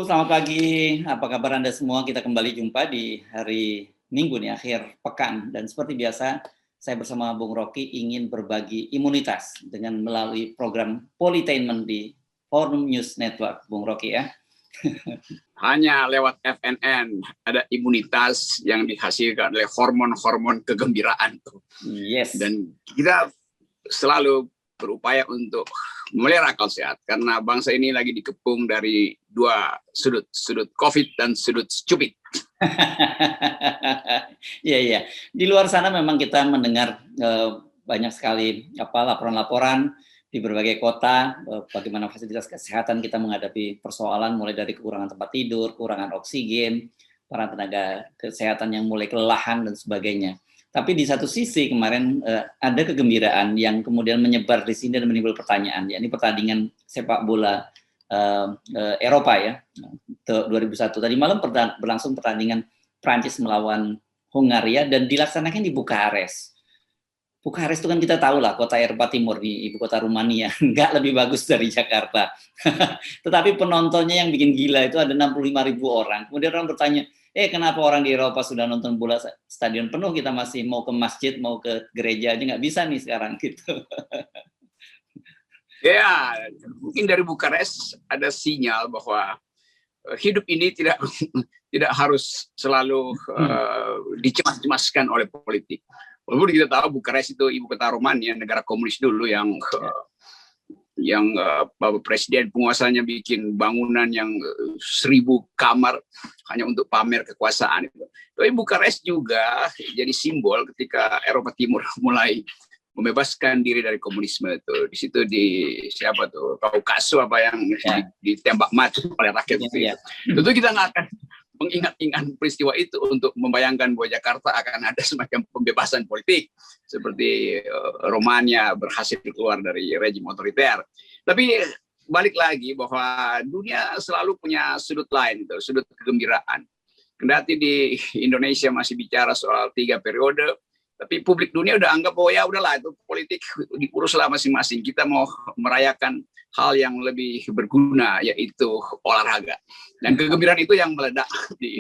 Selamat pagi. Apa kabar Anda semua? Kita kembali jumpa di hari Minggu nih, akhir pekan. Dan seperti biasa, saya bersama Bung Rocky ingin berbagi imunitas dengan melalui program Politainment di Forum News Network, Bung Rocky ya. Hanya lewat FNN ada imunitas yang dihasilkan oleh hormon-hormon kegembiraan tuh. Yes. Dan kita selalu berupaya untuk memelihara akal sehat karena bangsa ini lagi dikepung dari dua sudut COVID dan sudut stupid. Iya. Di luar sana memang kita mendengar banyak sekali laporan-laporan di berbagai kota bagaimana fasilitas kesehatan kita menghadapi persoalan mulai dari kekurangan tempat tidur, kekurangan oksigen, para tenaga kesehatan yang mulai kelelahan dan sebagainya. Tapi di satu sisi kemarin ada kegembiraan yang kemudian menyebar di sini dan menimbul pertanyaan, yakni pertandingan sepak bola Eropa ya, 2001. Tadi malam berlangsung pertandingan Prancis melawan Hungaria dan dilaksanakan di Bukares. Bukares itu kan kita tahu lah, kota Eropa Timur, di ibu kota Rumania, nggak lebih bagus dari Jakarta. Tetapi penontonnya yang bikin gila itu ada 65.000 orang. Kemudian orang bertanya, kenapa orang di Eropa sudah nonton bola stadion penuh, kita masih mau ke masjid, mau ke gereja aja nggak bisa nih sekarang gitu. Ya, mungkin dari Bukares ada sinyal bahwa hidup ini tidak harus selalu dicemas-cemaskan oleh politik. Walaupun kita tahu Bukares itu ibu kota Romania, negara komunis dulu yang presiden penguasanya bikin bangunan yang 1.000 kamar hanya untuk pamer kekuasaan itu. Tapi Bukares juga jadi simbol ketika Eropa Timur mulai membebaskan diri dari komunisme itu. Di situ Kaukasus apa yang ditembak mati oleh rakyat itu. Tentu kita nggak akan mengingat-ingat peristiwa itu untuk membayangkan bahwa Jakarta akan ada semacam pembebasan politik seperti Romania berhasil keluar dari rejim otoriter. Tapi balik lagi bahwa dunia selalu punya sudut lain, sudut kegembiraan. Kendati di Indonesia masih bicara soal 3 periode, tapi publik dunia udah anggap bahwa ya udahlah itu politik diuruslah masing-masing. Kita mau merayakan hal yang lebih berguna, yaitu olahraga. Dan kegembiraan itu yang meledak di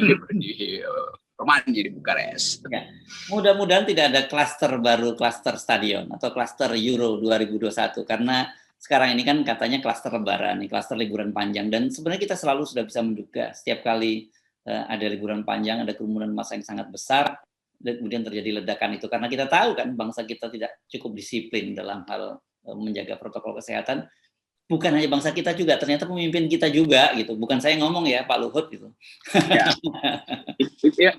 Romania, di Bukares. Ya. Mudah-mudahan tidak ada klaster baru, klaster stadion atau klaster Euro 2021 karena sekarang ini kan katanya klaster lebaran, klaster liburan panjang, dan sebenarnya kita selalu sudah bisa menduga setiap kali ada liburan panjang, ada kerumunan massa yang sangat besar, dan kemudian terjadi ledakan itu karena kita tahu kan bangsa kita tidak cukup disiplin dalam hal menjaga protokol kesehatan. Bukan hanya bangsa kita juga, ternyata pemimpin kita juga gitu. Bukan saya ngomong ya, Pak Luhut gitu. Ya.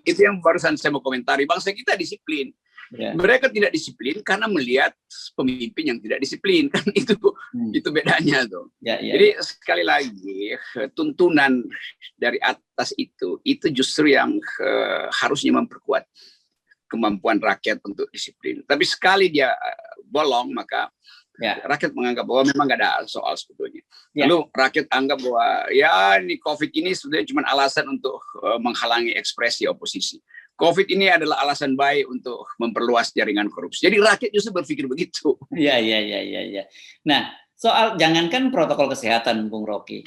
Itu yang barusan saya mau komentari. Bangsa kita disiplin. Ya. Mereka tidak disiplin karena melihat pemimpin yang tidak disiplin, kan itu bedanya tuh. Ya. Jadi sekali lagi tuntunan dari atas itu justru yang harusnya memperkuat kemampuan rakyat untuk disiplin. Tapi sekali dia bolong, maka rakyat menganggap bahwa memang nggak ada soal sebetulnya. Lalu rakyat anggap bahwa ya ini COVID ini sebenarnya cuma alasan untuk menghalangi ekspresi oposisi. COVID ini adalah alasan baik untuk memperluas jaringan korupsi. Jadi rakyat justru berpikir begitu. Iya. Nah, soal jangankan protokol kesehatan, Bung Rocky,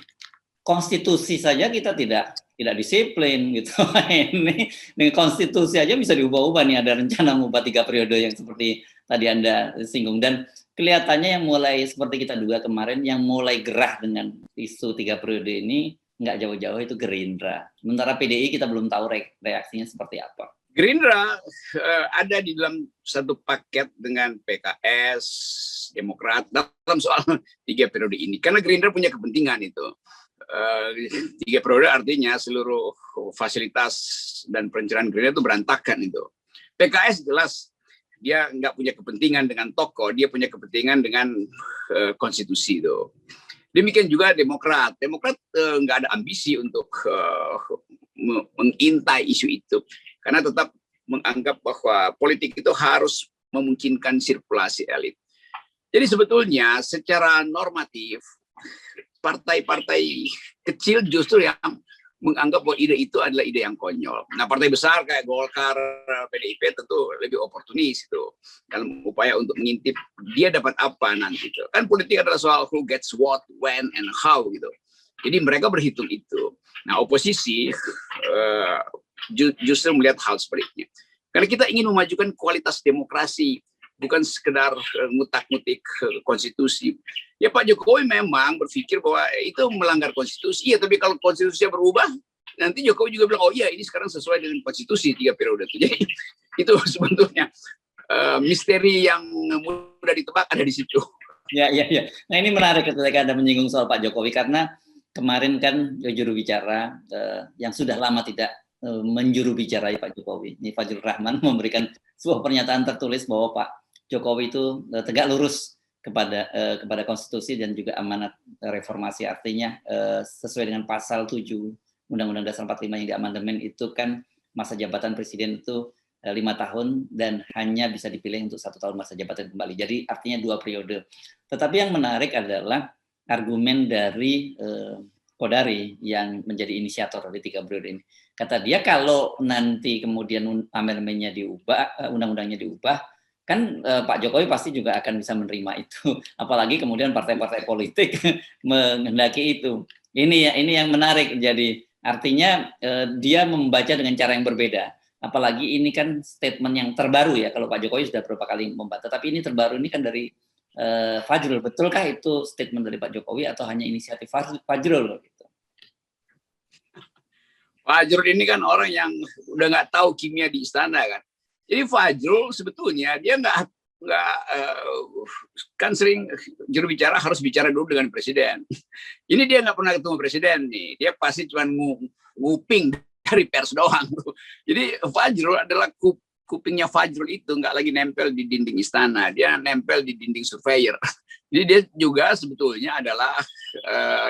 konstitusi saja kita tidak disiplin gitu. Ini dengan konstitusi aja bisa diubah-ubah nih, ada rencana mengubah 3 periode yang seperti tadi Anda singgung, dan kelihatannya yang mulai seperti kita duga kemarin yang mulai gerah dengan isu 3 periode ini nggak jauh-jauh itu Gerindra. Sementara PDI kita belum tahu reaksinya seperti apa. Gerindra ada di dalam satu paket dengan PKS, Demokrat dalam soal 3 periode ini. Karena Gerindra punya kepentingan itu. 3 periode artinya seluruh fasilitas dan perencanaan Gerindra itu berantakan itu. PKS jelas dia nggak punya kepentingan dengan tokoh, dia punya kepentingan dengan konstitusi itu. Demikian juga Demokrat nggak ada ambisi untuk mengintai isu itu, karena tetap menganggap bahwa politik itu harus memungkinkan sirkulasi elit. Jadi sebetulnya secara normatif partai-partai kecil justru yang menganggap bahwa ide itu adalah ide yang konyol. Nah, partai besar kayak Golkar, PDIP tentu lebih oportunis itu dalam upaya untuk mengintip dia dapat apa nanti itu. Kan politik adalah soal who gets what, when, and how gitu. Jadi mereka berhitung itu. Nah, oposisi justru melihat hal sebaliknya. Karena kita ingin memajukan kualitas demokrasi, bukan sekedar ngutak-ngutik konstitusi. Ya Pak Jokowi memang berpikir bahwa itu melanggar konstitusi, ya tapi kalau konstitusinya berubah, nanti Jokowi juga bilang, oh iya ini sekarang sesuai dengan konstitusi 3 periode itu. Jadi itu sebetulnya misteri yang mudah ditebak ada di situ. Ya. Nah ini menarik ketika Anda menyinggung soal Pak Jokowi, karena kemarin kan juru bicara yang sudah lama tidak menjuru bicara Pak Jokowi, ini Fajrul Rahman, memberikan sebuah pernyataan tertulis bahwa Pak Jokowi itu tegak lurus kepada konstitusi dan juga amanat reformasi, artinya sesuai dengan pasal 7 Undang-Undang Dasar 45 yang diamandemen itu kan masa jabatan presiden itu 5 tahun dan hanya bisa dipilih untuk 1 tahun masa jabatan kembali. Jadi artinya 2 periode. Tetapi yang menarik adalah argumen dari Kodari yang menjadi inisiator dari 3 periode ini. Kata dia kalau nanti kemudian amendemennya diubah, undang-undangnya diubah, kan Pak Jokowi pasti juga akan bisa menerima itu. Apalagi kemudian partai-partai politik menghendaki itu. Ini yang menarik. Jadi artinya dia membaca dengan cara yang berbeda. Apalagi ini kan statement yang terbaru ya, kalau Pak Jokowi sudah beberapa kali membantah, tapi ini terbaru, ini kan dari Fajrul. Betulkah itu statement dari Pak Jokowi atau hanya inisiatif Fajrul? Gitu. Fajrul ini kan orang yang udah nggak tahu kimia di istana kan. Jadi Fajrul sebetulnya dia nggak kan sering juru bicara harus bicara dulu dengan presiden. Ini dia nggak pernah ketemu presiden nih, dia pasti cuma nguping dari pers doang. Jadi Fajrul adalah kupingnya Fajrul itu nggak lagi nempel di dinding istana, dia nempel di dinding surveyor. Jadi dia juga sebetulnya adalah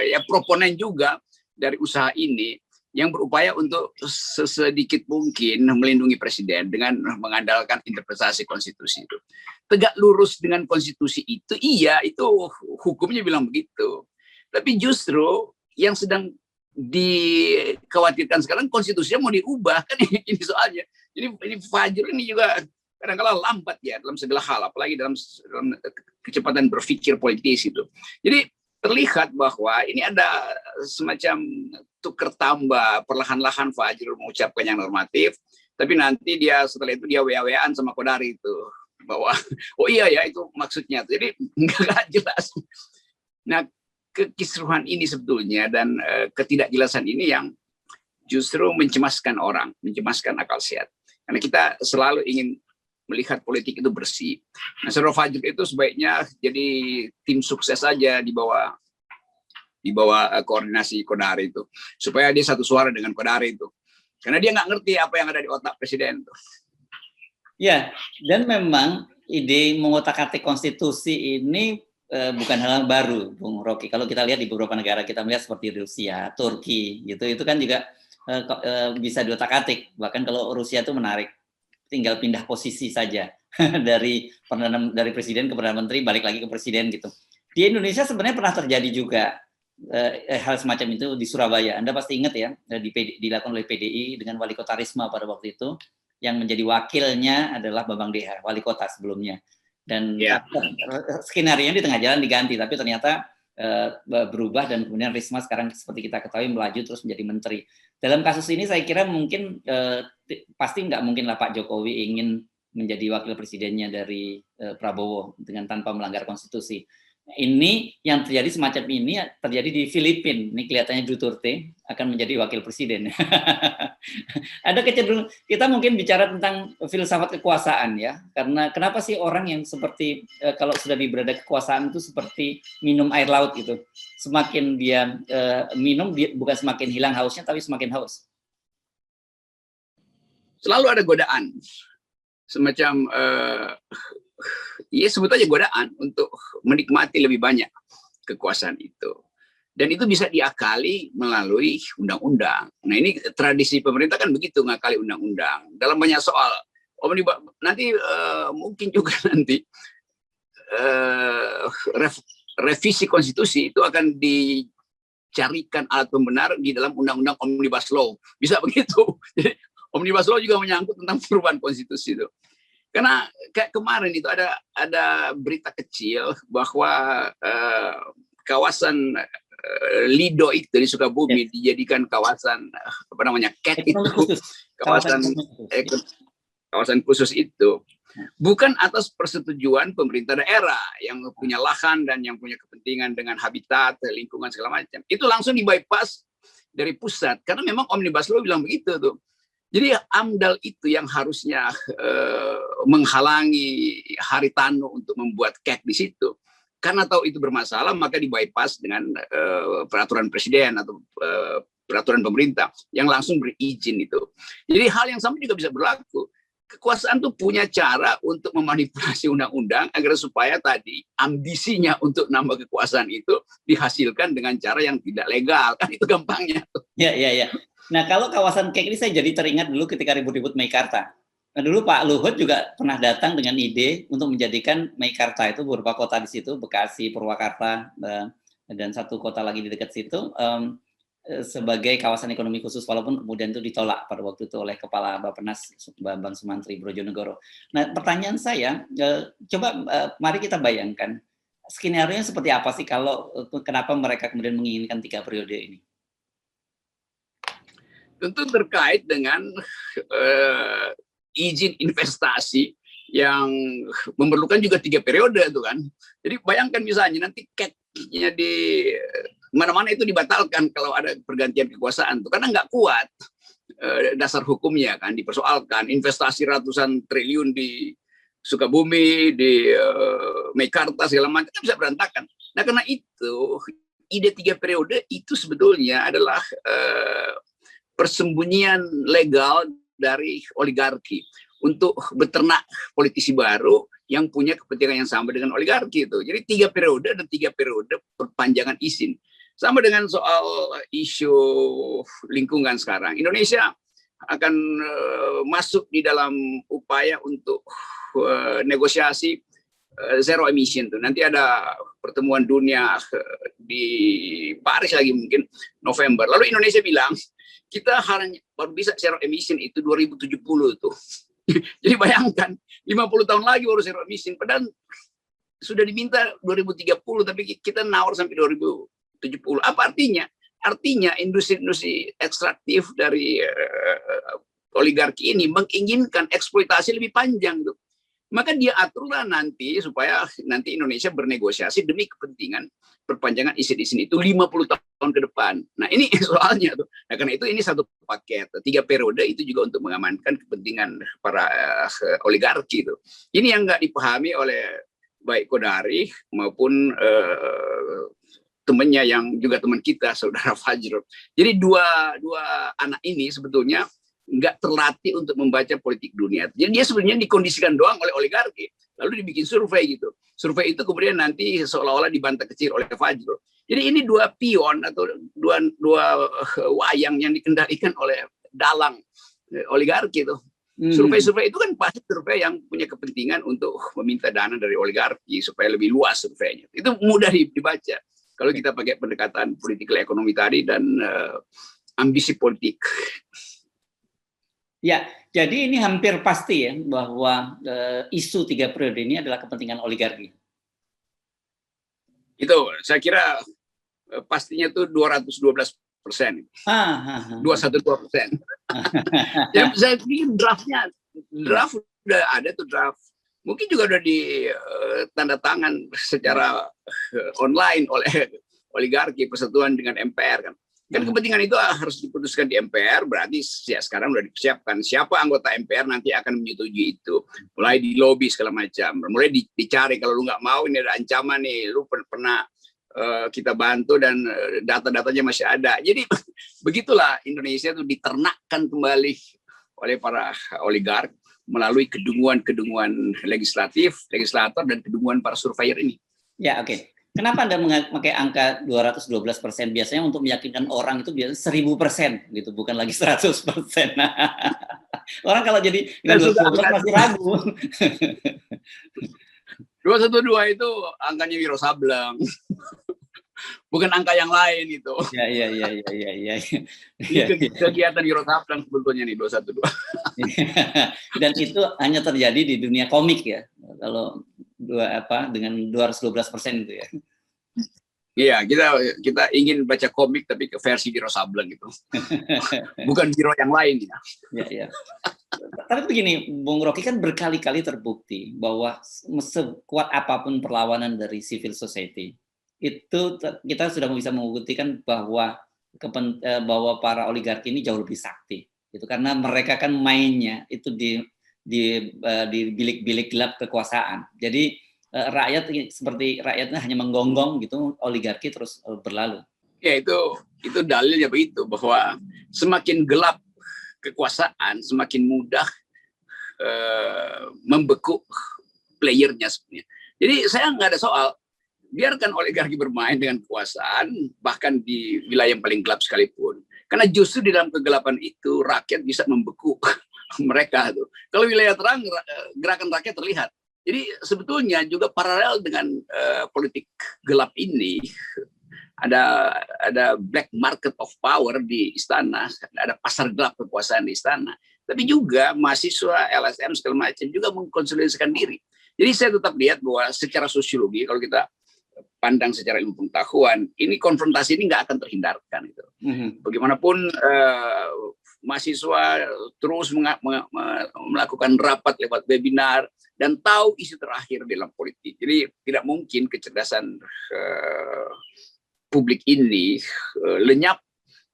ya proponen juga dari usaha ini yang berupaya untuk sesedikit mungkin melindungi presiden dengan mengandalkan interpretasi konstitusi itu. Tegak lurus dengan konstitusi itu, iya itu hukumnya bilang begitu. Tapi justru yang sedang dikhawatirkan sekarang konstitusinya mau diubah kan ini soalnya. Jadi ini Fajrul ini juga kadang-kadang lambat ya dalam segala hal, apalagi dalam kecepatan berpikir politis itu. Jadi terlihat bahwa ini ada semacam tuker tambah, perlahan-lahan Fajrul mengucapkan yang normatif, tapi nanti dia setelah itu dia WA-WAan sama Kodari itu bahwa oh iya ya itu maksudnya. Jadi nggak jelas. Nah kekisruhan ini sebetulnya dan ketidakjelasan ini yang justru mencemaskan orang, mencemaskan akal sehat. Karena kita selalu ingin melihat politik itu bersih. Nah, Saudara Fajrul itu sebaiknya jadi tim sukses saja di bawah koordinasi Kodari itu, supaya dia satu suara dengan Kodari itu. Karena dia nggak ngerti apa yang ada di otak presiden itu. Ya, dan memang ide mengotak-atik konstitusi ini bukan hal yang baru, Bung Rocky. Kalau kita lihat di beberapa negara, kita melihat seperti Rusia, Turki, gitu, itu kan juga bisa diotak-atik. Bahkan kalau Rusia itu menarik, tinggal pindah posisi saja dari presiden ke perdana menteri, balik lagi ke presiden gitu. Di Indonesia sebenarnya pernah terjadi juga hal semacam itu di Surabaya. Anda pasti ingat ya, dilakukan oleh PDI dengan wali kota Risma pada waktu itu, yang menjadi wakilnya adalah Bambang Deha, wali kota sebelumnya. Dan skenario di tengah jalan diganti, tapi ternyata berubah dan kemudian Risma sekarang seperti kita ketahui melaju terus menjadi menteri. Dalam kasus ini saya kira mungkin pasti nggak mungkin lah Pak Jokowi ingin menjadi wakil presidennya dari Prabowo dengan tanpa melanggar konstitusi. Ini yang terjadi semacam ini terjadi di Filipina. Ini kelihatannya Duterte akan menjadi wakil presiden. Ada kecenderungan kita mungkin bicara tentang filsafat kekuasaan ya. Karena kenapa sih orang yang seperti kalau sudah berada kekuasaan itu seperti minum air laut gitu. Semakin dia minum dia bukan semakin hilang hausnya tapi semakin haus. Selalu ada godaan. Semacam ya sebut aja godaan untuk menikmati lebih banyak kekuasaan itu. Dan itu bisa diakali melalui undang-undang. Nah ini tradisi pemerintah kan begitu, ngakali undang-undang. Dalam banyak soal, nanti mungkin juga nanti revisi konstitusi itu akan dicarikan alat pembenar di dalam undang-undang Omnibus Law. Bisa begitu. Jadi Omnibus Law juga menyangkut tentang perubahan konstitusi itu. Karena kayak kemarin itu ada berita kecil bahwa kawasan Lido itu di Sukabumi dijadikan kawasan apa namanya CAT itu, kawasan kawasan khusus itu bukan atas persetujuan pemerintah daerah yang punya lahan dan yang punya kepentingan dengan habitat, lingkungan segala macam. Itu langsung di bypass dari pusat karena memang Omnibus Law bilang begitu tuh. Jadi AMDAL itu yang harusnya menghalangi Haritano untuk membuat CAT di situ. Karena tahu itu bermasalah, maka di bypass dengan peraturan presiden atau peraturan pemerintah yang langsung berizin itu. Jadi hal yang sama juga bisa berlaku. Kekuasaan tuh punya cara untuk memanipulasi undang-undang agar supaya tadi ambisinya untuk nambah kekuasaan itu dihasilkan dengan cara yang tidak legal. Kan itu gampangnya. Ya, ya, ya. Nah, kalau kawasan CAT ini saya jadi teringat dulu ketika ribut-ribut Meikarta. Nah, dulu Pak Luhut juga pernah datang dengan ide untuk menjadikan Meikarta itu beberapa kota di situ, Bekasi, Purwakarta, dan satu kota lagi di dekat situ, sebagai kawasan ekonomi khusus, walaupun kemudian itu ditolak pada waktu itu oleh Kepala Bappenas Bambang Sumantri Brojonegoro. Nah, pertanyaan saya, coba mari kita bayangkan skenario seperti apa sih kalau kenapa mereka kemudian menginginkan 3 periode ini? Tentu terkait dengan izin investasi yang memerlukan juga 3 periode itu kan. Jadi bayangkan misalnya nanti CAT-nya di mana-mana itu dibatalkan kalau ada pergantian kekuasaan tuh karena nggak kuat dasar hukumnya kan, dipersoalkan investasi ratusan triliun di Sukabumi, di Meikarta segala macam bisa berantakan. Nah karena itu ide 3 periode itu sebetulnya adalah persembunyian legal dari oligarki untuk beternak politisi baru yang punya kepentingan yang sama dengan oligarki itu. Jadi 3 periode dan 3 periode perpanjangan izin. Sama dengan soal isu lingkungan sekarang. Indonesia akan masuk di dalam upaya untuk negosiasi zero emission tuh. Nanti ada pertemuan dunia di Paris lagi mungkin November. Lalu Indonesia bilang kita hanya baru bisa zero emission itu 2070 tuh. Jadi bayangkan 50 tahun lagi baru zero emission. Padahal sudah diminta 2030 tapi kita nawar sampai 2070. Apa artinya? Artinya industri-industri ekstraktif dari oligarki ini menginginkan eksploitasi lebih panjang tuh. Maka dia aturlah nanti supaya nanti Indonesia bernegosiasi demi kepentingan perpanjangan izin-izin itu 50 tahun ke depan. Nah ini soalnya tuh. Nah karena itu ini satu paket 3 periode itu juga untuk mengamankan kepentingan para oligarki itu. Ini yang nggak dipahami oleh baik Kodari maupun temannya yang juga teman kita saudara Fajrul. Jadi dua anak ini sebetulnya nggak terlatih untuk membaca politik dunia. Jadi dia sebenarnya dikondisikan doang oleh oligarki. Lalu dibikin survei gitu. Survei itu kemudian nanti seolah-olah dibantah kecil oleh Fajrul. Jadi ini 2 pion atau dua wayang yang dikendalikan oleh dalang oligarki itu. Survei-survei itu kan pasti survei yang punya kepentingan untuk meminta dana dari oligarki supaya lebih luas surveinya. Itu mudah dibaca kalau kita pakai pendekatan politik ekonomi tadi dan ambisi politik. Ya, jadi ini hampir pasti ya bahwa isu 3 periode ini adalah kepentingan oligarki. Itu saya kira pastinya tuh 212%. 212%. Ya, saya pikir draft udah ada tuh draft. Mungkin juga udah ditanda tangan secara online oleh oligarki persatuan dengan MPR kan. Kan kepentingan itu harus diputuskan di MPR, berarti ya sekarang udah dipersiapkan siapa anggota MPR nanti akan menyetujui itu. Mulai di lobby segala macam, mulai dicari kalau lu nggak mau ini ada ancaman nih, lu pernah kita bantu dan data-datanya masih ada. Jadi begitulah Indonesia itu diternakkan kembali oleh para oligark melalui kedunguan legislator dan kedunguan para surveyor ini. Ya, oke. Kenapa Anda memakai angka 212%? Biasanya untuk meyakinkan orang itu biasanya 1000% gitu, bukan lagi 100%. Orang kalau jadi 212 masih ragu. 212 itu angkanya Wiro Sableng. Bukan angka yang lain itu. Iya. Kegiatan Wiro Sableng sebetulnya nih 212. Dan itu hanya terjadi di dunia komik ya. Kalau dengan 212% itu ya. Iya, kita ingin baca komik tapi ke versi Wiro Sableng gitu. Bukan Wiro yang lain ya. Ya, ya. Tapi begini, Bung Rocky, kan berkali-kali terbukti bahwa sekuat apapun perlawanan dari civil society, itu kita sudah bisa membuktikan bahwa bahwa para oligarki ini jauh lebih sakti. Itu karena mereka kan mainnya itu di bilik-bilik gelap kekuasaan. Jadi rakyat seperti rakyatnya hanya menggonggong gitu, oligarki terus berlalu. Ya itu dalilnya begitu, bahwa semakin gelap kekuasaan semakin mudah membekuk playernya sebenarnya. Jadi saya nggak ada soal, biarkan oligarki bermain dengan kekuasaan bahkan di wilayah yang paling gelap sekalipun, karena justru di dalam kegelapan itu rakyat bisa membekuk mereka tuh. Kalau wilayah terang gerakan rakyat terlihat. Jadi sebetulnya juga paralel dengan politik gelap ini, ada black market of power di istana, ada pasar gelap kekuasaan di istana. Tapi juga mahasiswa LSM segala macam juga mengkonsolidasikan diri. Jadi saya tetap lihat bahwa secara sosiologi, kalau kita pandang secara ilmu pengetahuan, ini konfrontasi ini nggak akan terhindarkan itu. Bagaimanapun mahasiswa terus melakukan rapat lewat webinar dan tahu isu terakhir dalam politik. Jadi tidak mungkin kecerdasan publik ini lenyap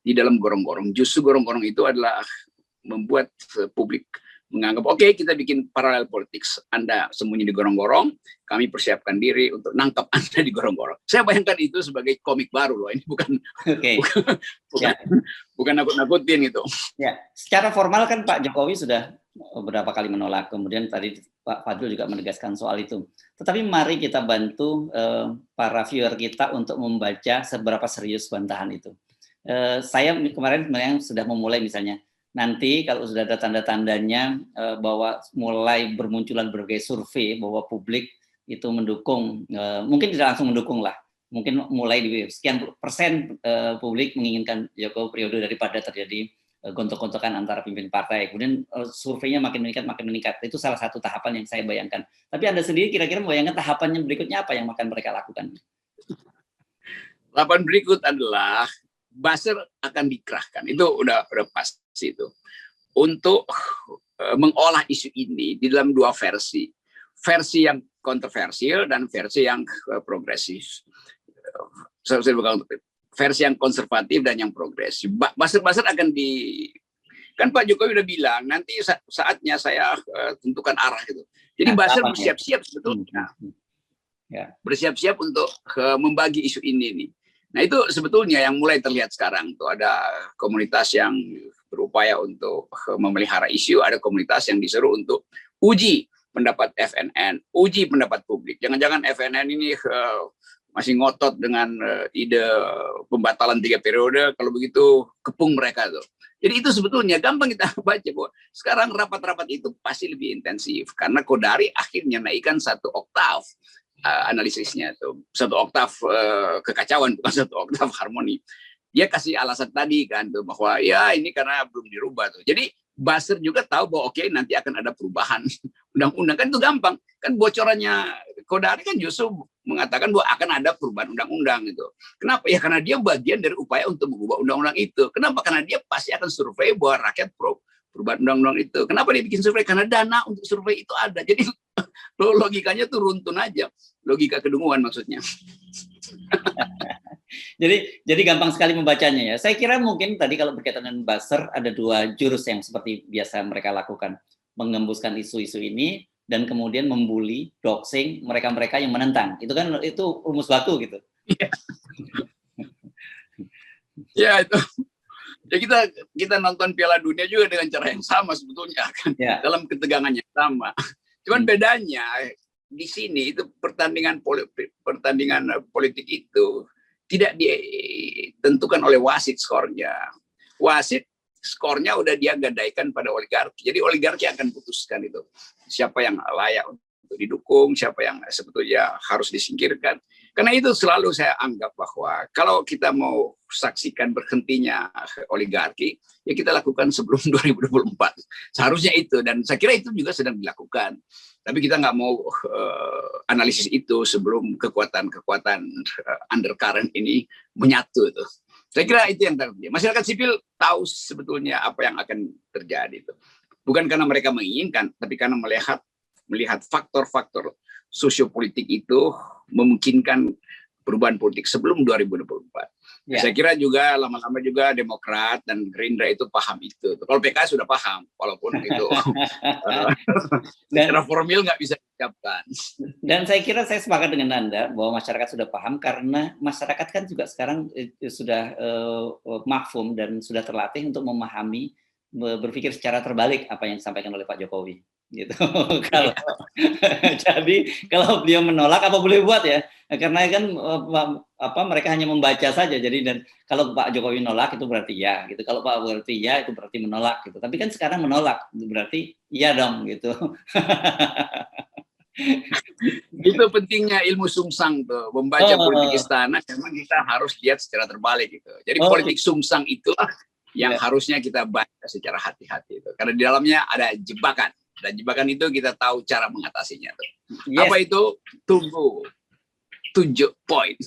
di dalam gorong-gorong. Justru gorong-gorong itu adalah membuat publik menganggap oke, kita bikin paralel politik. Anda sembunyi di gorong-gorong, kami persiapkan diri untuk nangkap Anda di gorong-gorong. Saya bayangkan itu sebagai komik baru loh. Ini bukan nakut-nakutin itu. Ya, secara formal kan Pak Jokowi sudah beberapa kali menolak. Kemudian tadi Pak Fadil juga menegaskan soal itu. Tetapi mari kita bantu para viewer kita untuk membaca seberapa serius bantahan itu. Saya kemarin sebenarnya sudah memulai misalnya, nanti kalau sudah ada tanda-tandanya bahwa mulai bermunculan berbagai survei bahwa publik itu mendukung, mungkin tidak langsung mendukung lah, mungkin mulai di sekian persen publik menginginkan Jokowi periode daripada terjadi gontok-gontokan antara pemimpin partai. Kemudian surveinya makin meningkat. Itu salah satu tahapan yang saya bayangkan. Tapi Anda sendiri kira-kira membayangkan tahapan yang berikutnya apa yang akan mereka lakukan? Tahapan berikut adalah buzzer akan dikerahkan. Itu udah pasti itu. Untuk mengolah isu ini di dalam dua versi. Versi yang kontroversial dan versi yang progresif. Versi yang konservatif dan yang progresif. Buzzer akan kan Pak Jokowi udah bilang nanti saatnya saya tentukan arah itu. Jadi buzzer bersiap-siap sebetulnya. Bersiap-siap untuk membagi isu ini nih. Nah itu sebetulnya yang mulai terlihat sekarang tuh, ada komunitas yang berupaya untuk memelihara isu, ada komunitas yang disuruh untuk uji pendapat FNN, uji pendapat publik. Jangan-jangan FNN ini masih ngotot dengan ide pembatalan 3 periode, kalau begitu kepung mereka tuh. Jadi itu sebetulnya gampang kita baca bahwa sekarang rapat-rapat itu pasti lebih intensif karena Kodari akhirnya naikkan 1 oktav analisisnya tuh, 1 oktav kekacauan, bukan 1 oktav harmoni. Dia kasih alasan tadi kan tuh bahwa ya ini karena belum dirubah tuh. Jadi buzzer juga tahu bahwa oke, nanti akan ada perubahan undang-undang, kan itu gampang. Kan bocorannya Kodari kan justru mengatakan bahwa akan ada perubahan undang-undang gitu. Kenapa? Ya karena dia bagian dari upaya untuk mengubah undang-undang itu. Kenapa? Karena dia pasti akan survei bahwa rakyat pro perubahan undang-undang itu. Kenapa dia bikin survei? Karena dana untuk survei itu ada. Jadi logikanya tuh runtun aja. Logika kedunguan maksudnya. Jadi gampang sekali membacanya ya. Saya kira mungkin tadi kalau berkaitan dengan buzzer ada 2 jurus yang seperti biasa mereka lakukan. Mengembuskan isu-isu ini dan kemudian membuli, doxing mereka-mereka yang menentang. Itu kan rumus baku gitu. Ya itu. Ya kita nonton Piala Dunia juga dengan cara yang sama sebetulnya kan. Dalam ketegangan yang sama. Cuman bedanya di sini itu pertandingan politik itu tidak ditentukan oleh wasit skornya. Wasit skornya udah dia gadaikan pada oligarki. Jadi oligarki akan putuskan itu. Siapa yang layak untuk didukung, siapa yang sebetulnya harus disingkirkan. Karena itu selalu saya anggap bahwa kalau kita mau saksikan berhentinya oligarki, ya kita lakukan sebelum 2024. Seharusnya itu, dan saya kira itu juga sedang dilakukan. Tapi kita nggak mau analisis itu sebelum kekuatan-kekuatan undercurrent ini menyatu. Tuh. Saya kira itu yang terjadi. Masyarakat sipil tahu sebetulnya apa yang akan terjadi. Tuh. Bukan karena mereka menginginkan, tapi karena melihat faktor-faktor sosiopolitik itu memungkinkan perubahan politik sebelum 2024. Ya. Saya kira juga lama-lama juga Demokrat dan Gerindra itu paham itu. Kalau PKS sudah paham, walaupun itu secara formil nggak bisa diucapkan. Dan saya kira saya sepakat dengan Anda bahwa masyarakat sudah paham karena masyarakat kan juga sekarang sudah mafhum dan sudah terlatih untuk memahami, berpikir secara terbalik apa yang disampaikan oleh Pak Jokowi. Gitu. Kalau jadi kalau beliau menolak apa boleh buat ya, karena kan mereka hanya membaca saja. Jadi dan kalau Pak Jokowi menolak itu berarti ya gitu, kalau Pak berarti ya itu berarti menolak gitu. Tapi kan sekarang menolak berarti iya dong gitu. Itu pentingnya ilmu sumsang tuh, membaca politik istana. Memang kita harus lihat secara terbalik gitu. Jadi politik sumsang itulah yang harusnya kita baca secara hati-hati itu, karena di dalamnya ada jebakan. Dan jebakan itu kita tahu cara mengatasinya. Yes. Apa itu? Tunggu 7 poin.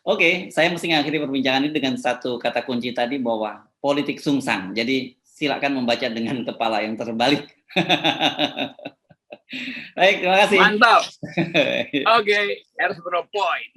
Oke, saya mesti mengakhiri perbincangan ini dengan satu kata kunci tadi bahwa politik sungsang. Jadi silakan membaca dengan kepala yang terbalik. Baik, terima kasih. Mantap. Oke, harus berapa poin.